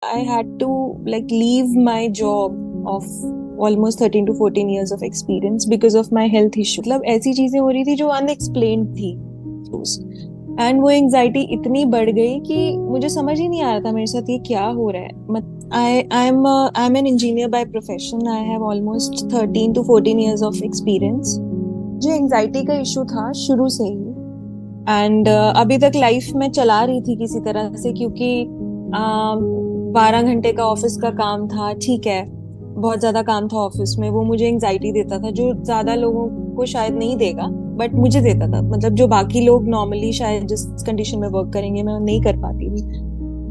I had to like leave my job of almost 13 to 14 years of experience because of my health issue. मतलब ऐसी चीजें हो रही थी जो अनएक्सप्लेन्ड थी। एंड वो एंजाइटी इतनी बढ़ गई कि मुझे समझ ही नहीं आ रहा था मेरे साथ ये क्या हो रहा है। I am an engineer by profession. I have almost 13 to 14 years of experience। मुझे एंजाइटी का इशू था शुरू से ही। एंड अभी तक लाइफ में चला रही थी किसी तरह से, क्योंकि 12 घंटे का ऑफिस का काम था। ठीक है, बहुत ज्यादा काम था ऑफिस में, वो मुझे एंजाइटी देता था जो ज्यादा लोगों को शायद नहीं देगा, बट मुझे देता था। मतलब जो बाकी लोग नॉर्मली शायद जिस कंडीशन में वर्क करेंगे मैं नहीं कर पाती थी।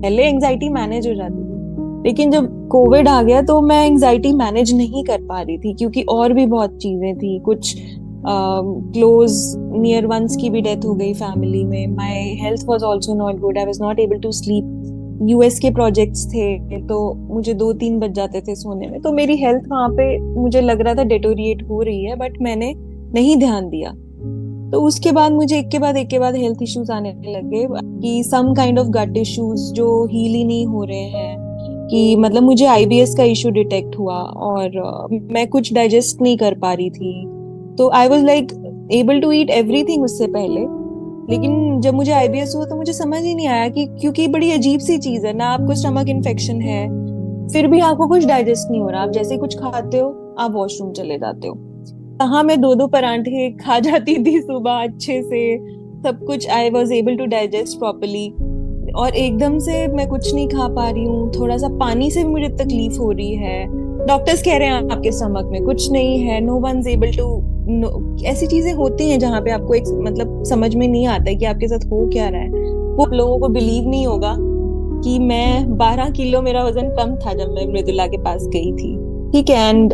पहले एंजाइटी मैनेज हो जाती थी, लेकिन जब कोविड आ गया तो मैं एंजाइटी मैनेज नहीं कर पा रही थी, क्योंकि और भी बहुत चीजें थी। कुछ क्लोज नियर वंस की भी डेथ हो गई फैमिली में। My health was also not good. I was not able to sleep. US के प्रोजेक्ट्स थे तो मुझे 2-3 बज जाते थे सोने में। तो मेरी हेल्थ वहां पे मुझे लग रहा था डेटोरिएट हो रही है, बट मैंने नहीं ध्यान दिया। तो उसके बाद मुझे एक के बाद हेल्थ इश्यूज आने लगे, कि some kind of gut issues जो हील ही नहीं हो रहे हैं। कि मतलब मुझे आईबीएस का इशू डिटेक्ट हुआ और मैं कुछ डाइजेस्ट नहीं कर पा रही थी। तो I was like able to eat everything उससे पहले। लेकिन जब मुझे आईबीएस हुआ तो मुझे समझ ही नहीं आया कि, क्योंकि बड़ी अजीब सी चीज है ना, आपको स्टमक इन्फेक्शन है, फिर भी आपको कुछ डाइजेस्ट नहीं हो रहा। आप जैसे ही कुछ खाते हो आप वॉशरूम चले जाते हो। कहाँ मैं 2-2 परांठे खा जाती थी सुबह अच्छे से, सब कुछ I was able to digest properly. और एकदम से मैं कुछ नहीं खा पा रही हूँ। थोड़ा सा पानी से भी मुझे तकलीफ हो रही है। डॉक्टर्स कह रहे हैं आपके स्टमक में कुछ नहीं है, नो वन एबल टू। ऐसी चीजें होती हैं जहाँ पे आपको एक मतलब समझ में नहीं आता है कि आपके साथ हो क्या रहा है। वो लोगों को बिलीव नहीं होगा कि मैं 12 किलो मेरा वजन कम था जब मैं मृदुला के पास गई थी। ठीक है, एंड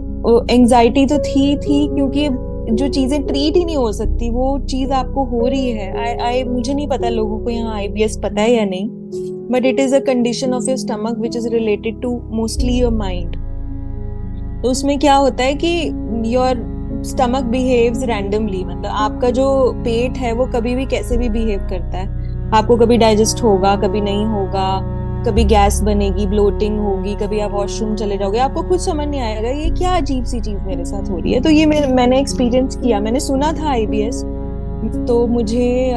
एंजाइटी तो थी क्योंकि जो चीजें ट्रीट ही नहीं हो सकती वो चीज आपको हो रही है। आई मुझे नहीं पता लोगों को यहाँ आईबीएस पता है या नहीं, but it is a condition of your stomach which is related to mostly your mind. तो उसमें क्या होता है कि योर स्टमक बिहेव्स रैंडमली। मतलब आपका जो पेट है वो कभी भी कैसे भी बिहेव करता है। आपको कभी डाइजेस्ट होगा, कभी नहीं होगा, कभी गैस बनेगी, ब्लोटिंग होगी, कभी आप वॉशरूम चले जाओगे, आपको कुछ समझ नहीं आएगा ये क्या अजीब सी चीज मेरे साथ हो रही है। तो ये मैंने एक्सपीरियंस किया। मैंने सुना था आईबीएस, तो मुझे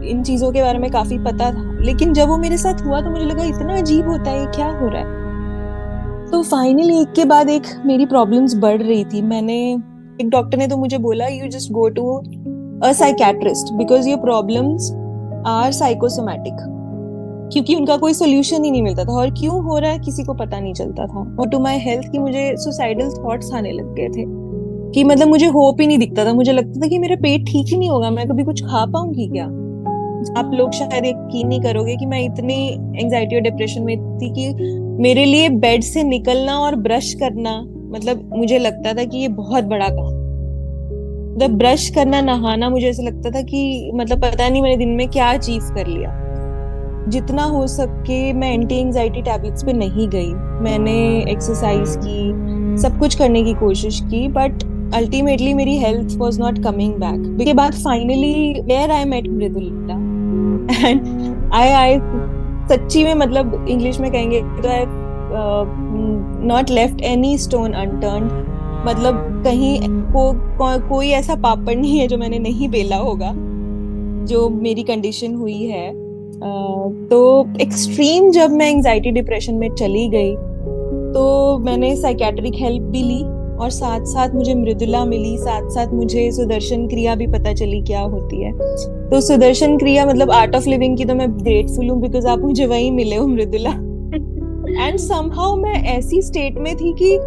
इन चीजों के बारे में काफी पता था, लेकिन जब वो मेरे साथ हुआ तो मुझे लगा इतना अजीब होता है, ये क्या हो रहा है। तो फाइनली एक के बाद एक मेरी प्रॉब्लम्स बढ़ रही थी। एक डॉक्टर ने तो मुझे बोला you just go to a psychiatrist because your problems are psychosomatic. क्योंकि उनका कोई सोल्यूशन ही नहीं मिलता था, और क्यों हो रहा है किसी को पता नहीं चलता था। और टू माई हेल्थ की मुझे सुसाइडल थॉट्स आने लग गए थे, कि मतलब मुझे होप ही नहीं दिखता था। मुझे लगता था कि मेरा पेट ठीक ही नहीं होगा, मैं कभी कुछ खा पाऊंगी क्या। आप लोग शायद यकीन नहीं करोगे कि मैं इतनी एंजाइटी और डिप्रेशन में थी कि मेरे लिए बेड से निकलना और ब्रश करना, मतलब मुझे लगता था कि ये बहुत बड़ा काम है। मतलब ब्रश करना, नहाना, मुझे ऐसा लगता था कि मतलब पता नहीं मैंने दिन में क्या अचीव कर लिया। जितना हो सके मैं एंटी एंजाइटी टैबलेट्स पे नहीं गई। मैंने एक्सरसाइज की, सब कुछ करने की कोशिश की, बट अल्टीमेटली मेरी health was not coming back. उसके बाद finally where I met Mridula and I सच्ची में, मतलब इंग्लिश में कहेंगे तो I not left any stone unturned. मतलब कहीं कोई ऐसा पापड़ नहीं है जो मैंने नहीं बेला होगा। जो मेरी कंडीशन हुई है, तो एक्सट्रीम जब मैं एंजाइटी डिप्रेशन में चली गई तो मैंने साइकेट्रिक हेल्प भी ली, और साथ साथ मुझे मृदुला मिली, साथ साथ मुझे सुदर्शन क्रिया भी पता चली क्या होती है। तो सुदर्शन क्रिया मतलब आर्ट ऑफ लिविंग की तो मैं ग्रेटफुल हूँ, बिकॉज आप मुझे वहीं मिले हो मृदुला। एंड समहाउ मैं ऐसी स्टेट में थी कि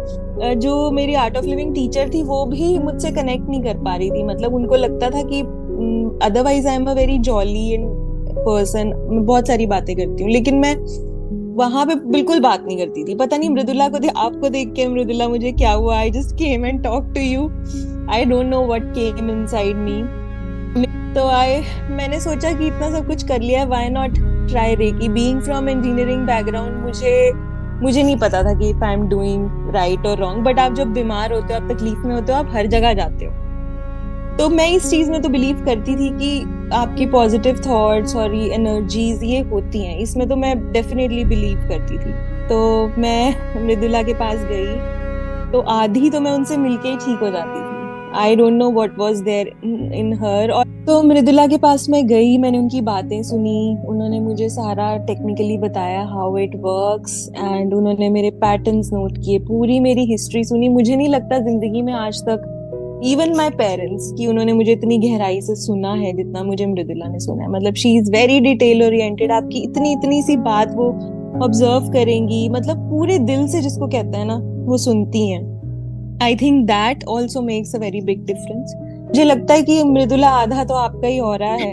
जो मेरी आर्ट ऑफ लिविंग टीचर थी वो भी मुझसे कनेक्ट नहीं कर पा रही थी। मतलब उनको लगता था कि otherwise I am a very jolly and person, बहुत सारी बातें करती हूँ, लेकिन मैं वहां पे बिल्कुल बात नहीं करती थी। पता नहीं मृदुला को आपको देख के मृदुला मुझे क्या हुआ, I just came and talk to you. I don't know what came inside me. तो मैंने सोचा कि इतना सब कुछ कर लिया, why not try reiki. Being from engineering background, मुझे नहीं पता था कि if I am doing right और रॉन्ग, बट आप जब बीमार होते हो, आप तकलीफ में होते हो, आप हर जगह जाते हो। तो मैं इस चीज में तो बिलीव करती थी कि आपकी पॉजिटिव थॉट्स और ये एनर्जीज ये होती हैं, इसमें तो मैं डेफिनेटली बिलीव करती थी। तो मैं मृदुला के पास गई, तो आधी तो मैं उनसे मिलके ही ठीक हो जाती थी। I don't know what was there in her. और तो मृदुला के पास मैं गई, मैंने उनकी बातें सुनी, उन्होंने मुझे सारा टेक्निकली बताया हाउ इट वर्क्स, एंड उन्होंने मेरे पैटर्न्स नोट किए, पूरी मेरी हिस्ट्री सुनी। मुझे नहीं लगता जिंदगी में आज तक इवन माई पेरेंट्स कि उन्होंने मुझे इतनी गहराई से सुना है जितना मुझे मृदुला ने सुना है। मतलब she is very detail oriented, आपकी इतनी इतनी सी बात वो ऑब्जर्व करेंगी, मतलब पूरे दिल से, जिसको कहते हैं ना, वो सुनती हैं। I think that also makes a very big difference. मुझे लगता है कि मृदुला आधा तो आपका ही हो रहा है।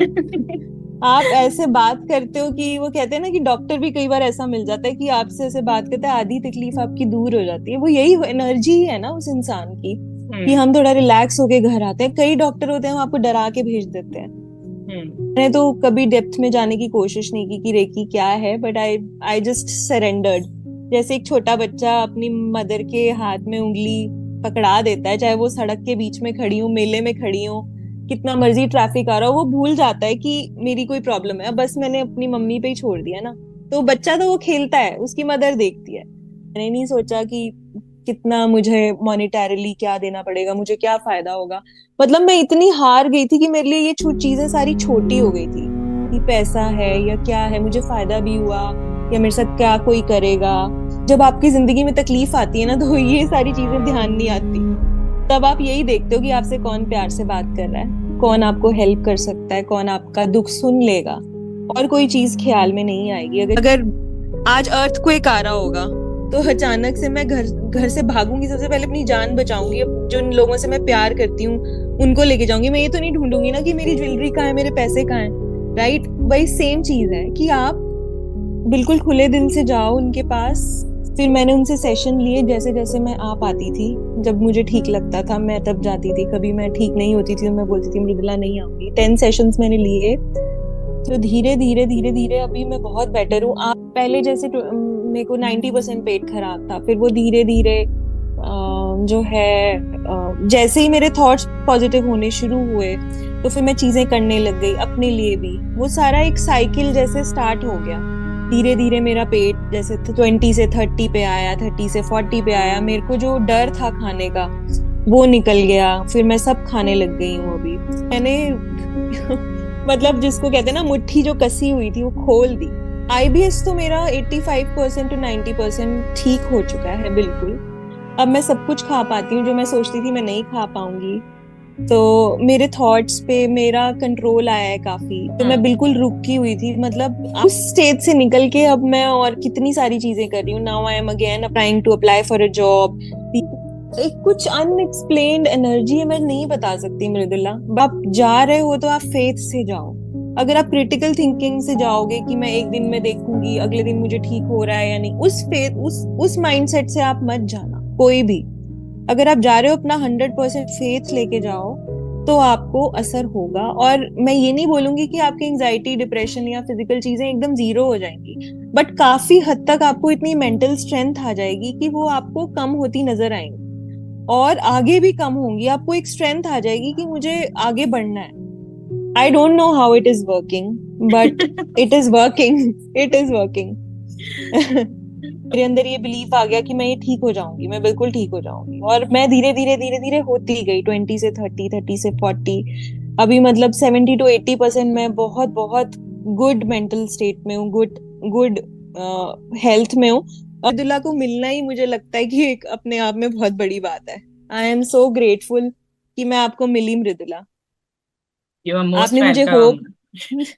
आप ऐसे बात करते हो कि वो कहते हैं ना कि डॉक्टर भी कई बार ऐसा मिल जाता है कि आपसे ऐसे बात करते हैं, आधी तकलीफ आपकी दूर हो जाती है। वो यही एनर्जी है ना उस इंसान की, कि हम थोड़ा रिलैक्स होके घर आते हैं। कई डॉक्टर होते हैं वो आपको डरा के भेज देते हैं। मैंने तो कभी डेप्थ में जाने की कोशिश नहीं की कि रेकी क्या है, but I I just surrendered. जैसे एक छोटा बच्चा अपनी मदर के हाथ में उंगली पकड़ा देता है, चाहे वो सड़क के बीच में खड़ी हो, मेले में खड़ी हो, कितना मर्जी ट्रैफिक आ रहा हो, वो भूल जाता है कि मेरी कोई प्रॉब्लम है, अब बस मैंने अपनी मम्मी पे ही छोड़ दिया ना। तो बच्चा तो वो खेलता है, उसकी मदर देखती है। मैंने नहीं सोचा कि कितना मुझे मॉनिटरली क्या देना पड़ेगा, मुझे क्या फायदा होगा। मतलब मैं इतनी हार गई थी कि मेरे लिए ये चीजें सारी छोटी हो गई थी, कि पैसा है या क्या है, मुझे फायदा भी हुआ या मेरे साथ क्या कोई करेगा। जब आपकी जिंदगी में तकलीफ आती है ना, तो ये सारी चीजें ध्यान नहीं आती। तब आप यही देखते हो कि आपसे कौन प्यार से बात कर रहा है, कौन आपको हेल्प कर सकता है, कौन आपका दुख सुन लेगा। और कोई चीज ख्याल में नहीं आएगी। अगर अगर आज अर्थक्वेक आ रहा होगा, तो अचानक से मैं घर घर से भागूंगी, सबसे पहले अपनी जान बचाऊंगी। अब जिन लोगों से मैं प्यार करती हूँ उनको लेके जाऊंगी। मैं ये तो नहीं ढूंढूंगी ना कि मेरी ज्वेलरी कहाँ है, मेरे पैसे कहाँ हैं। राइट, वही सेम चीज है कि आप बिल्कुल खुले दिल से जाओ उनके पास। फिर मैंने उनसे सेशन लिए, जैसे जैसे मैं आ पाती थी। जब मुझे ठीक लगता था मैं तब जाती थी, कभी मैं ठीक नहीं होती थी तो मैं बोलती थी मृदुला नहीं आऊंगी। 10 सेशंस मैंने लिए। तो धीरे धीरे धीरे धीरे अभी मैं बहुत बेटर हूँ। आप पहले जैसे मेरे को 90% पेट खराब था, फिर वो धीरे धीरे जो है जैसे ही मेरे थॉट्स पॉजिटिव होने शुरू हुए, तो फिर मैं चीजें करने लग गई अपने लिए भी। वो सारा एक साइकिल जैसे स्टार्ट हो गया। धीरे धीरे मेरा पेट जैसे 20 से 30 पे आया, 30 से 40 पे आया। मेरे को जो डर था खाने का वो निकल गया, फिर मैं सब खाने लग गई हूँ अभी। मैंने मतलब जिसको कहते हैं ना, मुट्ठी जो कसी हुई थी वो खोल दी। आईबीएस तो मेरा 85% टू 90% ठीक हो चुका है बिल्कुल। अब मैं सब कुछ खा पाती हूँ जो मैं सोचती थी मैं नहीं खा पाऊंगी। तो मेरे थॉट्स पे मेरा कंट्रोल आया है काफी। तो मैं बिल्कुल रुकी हुई थी, मतलब उस स्टेज से निकल के अब मैं और कितनी सारी चीजें कर रही हूँ। Now I am again trying to apply for a job. एक कुछ अनएक्सप्लेन्ड एनर्जी है, मैं नहीं बता सकती मृदुला। आप जा रहे हो तो आप फेथ से जाओ। अगर आप क्रिटिकल थिंकिंग से जाओगे कि मैं एक दिन में देखूंगी, अगले दिन मुझे ठीक हो रहा है या नहीं, उस माइंडसेट से आप मत जाना कोई भी। अगर आप जा रहे हो अपना 100% फेथ लेके जाओ, तो आपको असर होगा। और मैं ये नहीं बोलूंगी कि आपकी एंजाइटी, डिप्रेशन या फिजिकल चीजें एकदम जीरो हो जाएंगी, बट काफी हद तक आपको इतनी मेंटल स्ट्रेंथ आ जाएगी कि वो आपको कम होती नजर आएंगी, और आगे भी कम होंगी। आपको एक स्ट्रेंथ आ जाएगी कि मुझे आगे बढ़ना है। आई don't know how it is working, but it is working. It is working. मेरे अंदर ये बिलीफ आ गया कि मैं ये ठीक हो जाऊंगी, मैं बिल्कुल ठीक हो जाऊंगी। और मैं धीरे धीरे धीरे धीरे होती गई। 20 से 30, 30 से 40, अभी मतलब 70 to 80% मैं बहुत बहुत गुड मेंटल स्टेट में हूँ, गुड गुड हेल्थ में हूँ। अब्दुल्ला को मिलना ही मुझे लगता है कि एक अपने आप में बहुत बड़ी बात है। आई एम सो ग्रेटफुल कि मैं आपको मिली मृदुला। यू आर मोस्ट आपने मुझे वेलकम। होप